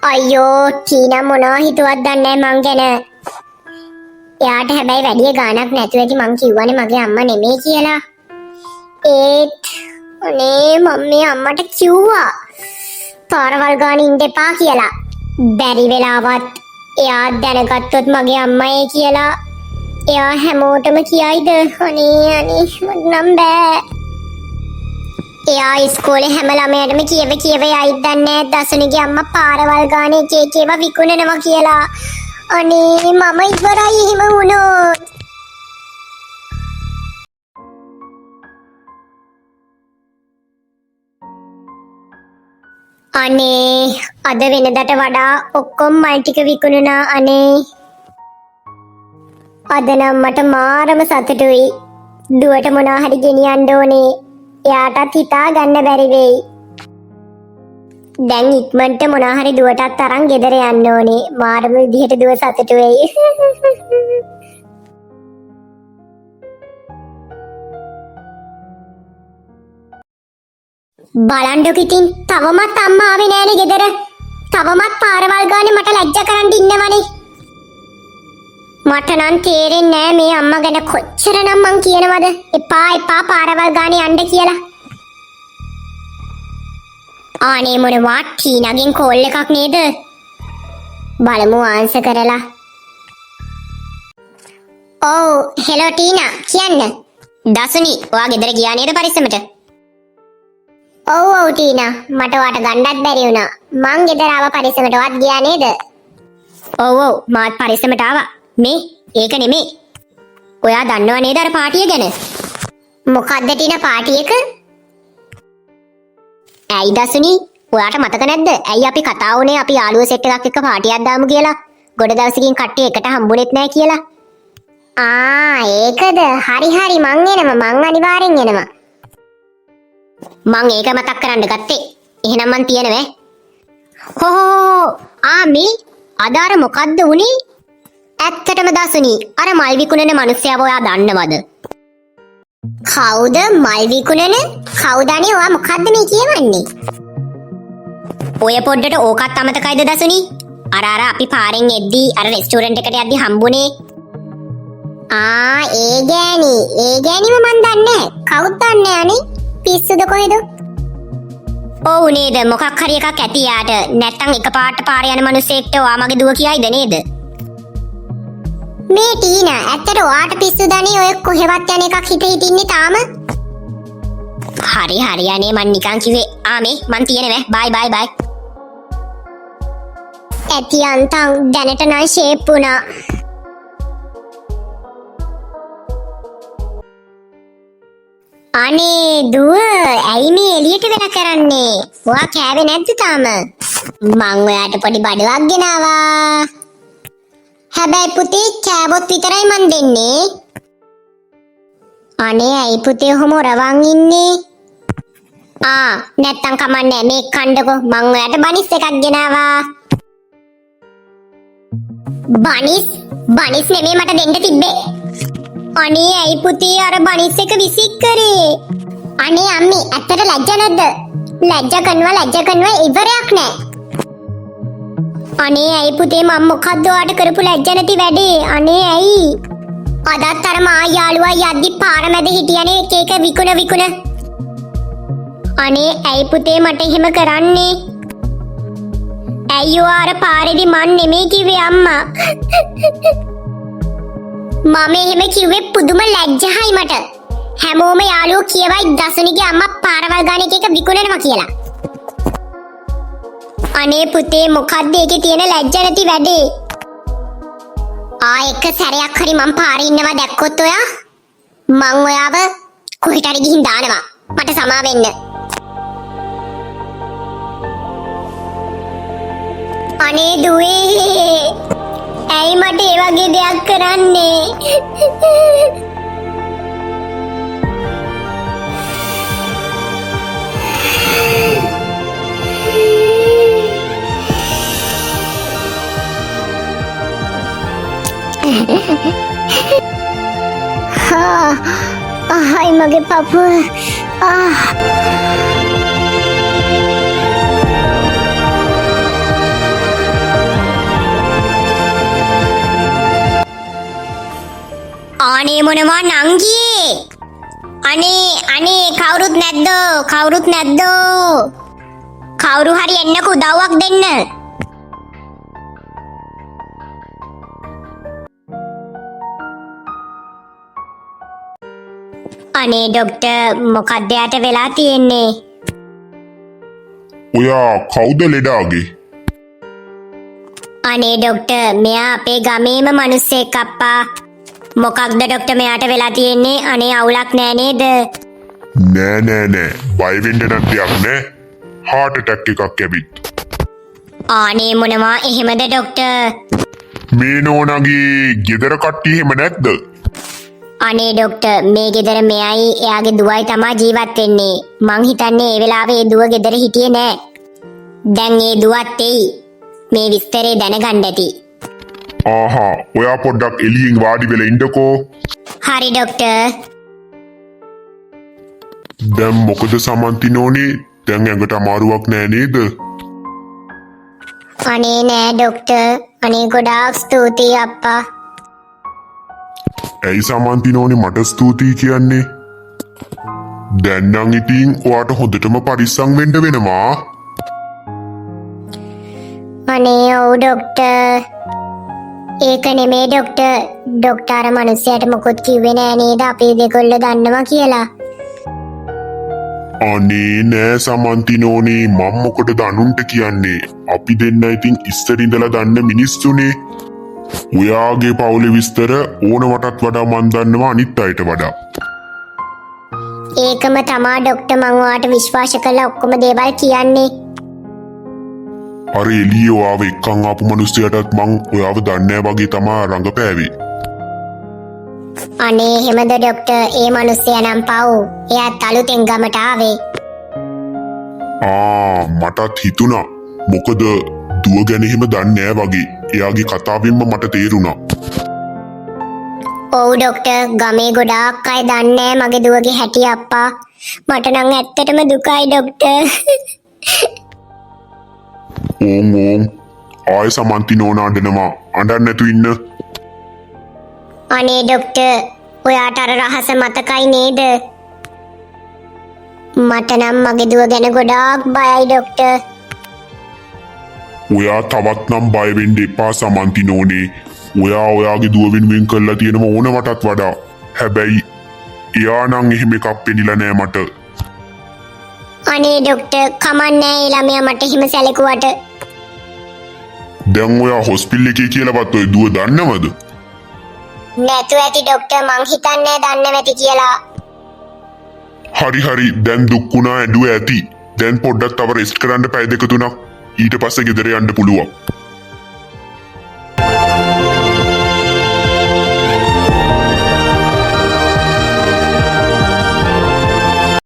අයියෝ ටීනා මොනවා හිතුවත් දන්නේ නැහැ මං ගැන. එයාට හැබැයි වැඩි ගාණක් නැතුව ඇති මං කිව්වනේ මගේ අම්මා නෙමෙයි කියලා. ඒත් අනේ මම මේ අම්මට කිව්වා පාරවල් ගානේ ඉන්න එපා කියලා. බැරි වෙලාවත් එයා දැනගත්තොත් මගේ අම්මයි කියලා එයා හැමෝටම කියයිද? අනේ මට නම් බෑ. එයා ඉස්කෝලේ හැම ළමයටම කියව යයිද දන්නේ දසුනිගේ අම්මා පාරවල් ගානේ එක ඒවා විකුණනවා කියලා. අනේ මම ඉවරයි එහෙම වුණොත්. අනේ අද වෙනදට වඩා ඔක්කොම මල් ටික විකුණුණා. අනේ අද නම් මට මාරම සතුටුයි. දුවට මොනවා හරි ගෙනියන්න ඕනේ. එයාටත් හිතා ගන්න බැරි වෙයි. දැන් ඉක්මනට මොනවා හරි දුවටත් අරන් ගෙදර යන්න ඕනේ. මාරම විදිහට දුව සතුටු වෙයි. බලන්නකො ඉතින් තවමත් අම්මා ආවේ නෑනේ ගෙදර. තවමත් පාරවල් ගානේ මට ලැජ්ජා කරන් ඉන්නවනේ. මට නම් තේරෙන්නේ නෑ මේ අම්මා ගැන කොච්චරනම් මං කියනවද එපා පාරවල් ගානේ යන්න කියලා. ආනේ මොනවා ටීනාගෙන් කෝල් එකක් නේද? බලමු ආන්සර් කරලා. ඔව් හෙලෝ ටීනා කියන්න. දසුනි ඔයා ගෙදර ගියා නේද පරිස්සමට? ඔව් ටීනා මට ඔයාට ගන්නත් බැරි වුණා. මං ගෙදර ආව පරිස්සමට. ඔයාත් ගියා නේද? ඔව් මාත් පරිස්සමට ආවා. මේ ඒක නෙමෙයි. ඔයා දන්නව නේද අර පාටිය ගැන? මොකද්ද ටීනා පාටි එක? ඇයි දසුනි ඔයාට මතක නැද්ද? ඇයි අපි කතා වුණේ අපි යාළුවෝ සෙට් එකක් එක්ක පාටියක් දාමු කියලා? ගොඩ දවසකින් කට්ටිය එකට හම්බුනේත් නැහැ කියලා. ඒකද? හරි මං එනවා. මං අනිවාර්යෙන් එනවා. මං ඒක මතක් කරන්න ගත්තේ. එහෙනම් මං තියෙනවා. මේ අදාර මොකද්ද උනේ? ඇත්තටම දසුනි අර මල් විකුණන මිනිස්සයාව ඔයා දන්නවද? කවුද මල් විකුණන? කවුදනේ ඔයා මොකද්ද මේ කියවන්නේ? ඔය පොඩ්ඩට ඕකත් අමතකයිද දසුනි? අර අපි පාරෙන් එද්දි අර රෙස්ටුරන්ට් එකට යද්දි හම්බුනේ. ඒ ගෑණිව මන් දන්නේ. කවුද දන්නේ අනේ? පිස්සුද කොහෙද? ඔව් නේද මොකක් හරි එකක් ඇති යාට. නැත්තම් එකපාරට පාර යන මිනිස්සෙක්ට ඔයා මගේ දුව කියයිද නේද? මේ ටීනා ඇත්තට ඔයාට පිස්සුදනේ ඔය කොහෙවත් යන එකක් හිටින්නේ තාම? හරි අනේ මං නිකන් කිව්වේ. මේ මං තියෙනවා. බයි. ඇති අන්තං දැනට නම් ෂේප් වුණා. අනේ දුව ඇයි මේ එළියට වෙලා කරන්නේ? ඔයා කෑවේ නැද්ද තාම? මං ඔයාට පොඩි බඩුවක් ගෙනාවා. හැබැයි පුතේ කෑවොත් විතරයි මන් දෙන්නේ. අනේ ඇයි පුතේ ඔහොම රවං ඉන්නේ? නැත්තම් කමන්නේ මේ කණ්ඩකෝ මං ඔයාට බනිස් එකක් ගෙනාවා. බනිස් නෙමෙයි මට දෙන්න තිබ්බේ. අනේ ඇයි පුතේ අර බනිස් එක විසික් කරේ? අනේ අම්මේ ඇත්තට ලැජ්ජ නැද්ද? ලැජ්ජ කරනවා ඉවරයක් නෑ. අනේ ඇයි පුතේ මම මොකද්ද ඔයාට කරපු ලැජ්ජ නැති වැඩේ? අනේ ඇයි? අදත් අර මා යාළුවා යද්දි පාර මැද හිටියනේ එක විකුණ. අනේ ඇයි පුතේ මට එහෙම කරන්නේ? ඇයි ඔයා අර පාරේදී මන් නෙමෙයි කිව්වේ අම්මා. මම එහෙම කිව්වේ පුදුම ලැජ්ජයි මට. හැමෝම යාළුවෝ කියවයි දසුනිගේ අම්මා පාරවල් ගානේ එක විකුණනවා කියලා. අනේ පුතේ මොකද්ද ඒකේ තියෙන ලැජ්ජ නැති වැඩේ? එක සැරයක් හරි මං පාරේ ඉන්නවා දැක්කොත් ඔයා මං ඔයාව කොහෙට හරි ගිහින් දානවා. මට සමා වෙන්න. අනේ දුවේ ඇයි මට ඒ වගේ දෙයක් කරන්නේ? Ay, mage papa. අනේ මොනවා නංගී අනේ කවුරුත් නැද්ද කවුරු හරි එන්නකෝ උදව්වක් දෙන්න අනේ ડોක්ටර් මොකක්ද යට වෙලා තියෙන්නේ ඔයා කවුද ලෙඩාගේ? අනේ ડોක්ටර් මෙයා අපේ ගමේම මිනිස්සෙක් අප්පා මොකක්ද ડોක්ටර් මෙයාට වෙලා තියෙන්නේ අනේ අවුලක් නෑ නේද නෑ බය වෙන්න නැතිවක් නෑ heart attack එකක් ඇවිත් අනේ මොනවා එහෙමද ડોක්ටර් මේ නෝනාගේ ගෙදර කට්ටිය එහෙම නැද්ද? අනේ ડોක්ටර් මේ ගෙදර මෙයයි එයාගේ දුවයි තමා ජීවත් වෙන්නේ මං හිතන්නේ ඒ වෙලාවේ ඒ දුව ගෙදර හිටියේ නෑ දැන් ඒ දුවත් එයි මේ විස්තරේ දැනගන්න ඇති ආහා ඔයා පොඩ්ඩක් එළියෙන් වාඩි වෙලා ඉන්නකෝ හරි ડોක්ටර් දැන් මොකද සමන්ති නෝනේ දැන් ඇඟට අමාරුවක් නෑ නේද? අනේ නෑ ડોක්ටර් අනේ ගොඩාක් ස්තුතියි අප්පා ඇයි සමන්ති නෝනේ මට ස්තුතියි කියන්නේ? දැන් නම් ඉතින් ඔයාට හොඳටම පරිස්සම් වෙන්න වෙනවා. අනේ ඔව් ડોක්ටර් ඒක නෙමේ ડોක්ටර් මනුස්සයාට මොකොත් කිව්වේ නෑ නේද අපි දෙකොල්ල දන්නවා කියලා අනේ නෑ සමන්ති නෝනේ මම මොකටද අනුන්ට කියන්නේ අපි දෙන්න ඉතින් ඉස්සර ඉඳලා දන්න මිනිස්සුනේ ඔයාගේ පවුලේ විස්තර ඕනවටත් වඩා මන් දන්නවා අනිත් අයට වඩා ඒකම තමා ડોක්ටර් මං ඔයාට විශ්වාස කළා ඔක්කොම දේවල් කියන්නේ අර එළියේ ඔයාව එක්කන් ආපු මිනිස්සයාටත් මං ඔයාව දන්නේ වගේ තමා රඟපෑවේ අනේ එහෙමද ડોක්ටර් ඒ මිනිස්සයා නම් පව් එයාත් අලුතෙන් ගමට ආවේ මටත් හිතුණා මොකද දුව ගැන එහෙම දන්නේ නෑ වගේ එයාගේ කතාවෙන්ම මට තේරුණා ඔව් ડોක්ටර් ගමේ ගොඩාක් අය දන්නේ නෑ මගේ දුවගේ හැටි අප්පා මට නම් ඇත්තටම දුකයි ડોක්ටර් ඕම් ආය සමන්ති නෝනා අඬනවා අඬන්න නැතු ඉන්න අනේ ડોක්ටර් ඔයාට අර රහස මතකයි නේද මට නම් මගේ දුව ගැන ගොඩාක් බයයි ડોක්ටර් ඔයා තවත් නම් බය වෙන්න එපා සමන්ති නෝනේ ඔයා ඔයාගේ දුව වෙනුවෙන් කරලා තියෙනම ඕනවටත් වඩා හැබැයි එයා නම් එහෙම එකක් පෙනිලා නෑ මට අනේ ડોක්ටර් කමන්නේ ඒ ළමයා මට හිම සැලකුවට දැන් ඔයා හොස්පිටල් එකේ කියලාවත් ඔය දුව දන්නවද නැතු ඇති ડોක්ටර් මං හිතන්නේ දන්නේ නැති කියලා හරි දැන් දුක්ුණා ඇඬුව ඇති දැන් පොඩ්ඩක් තව රෙස්ට් කරන්න පැය දෙක තුනක් ඊට පස්සේ ගෙදර යන්න පුළුවන්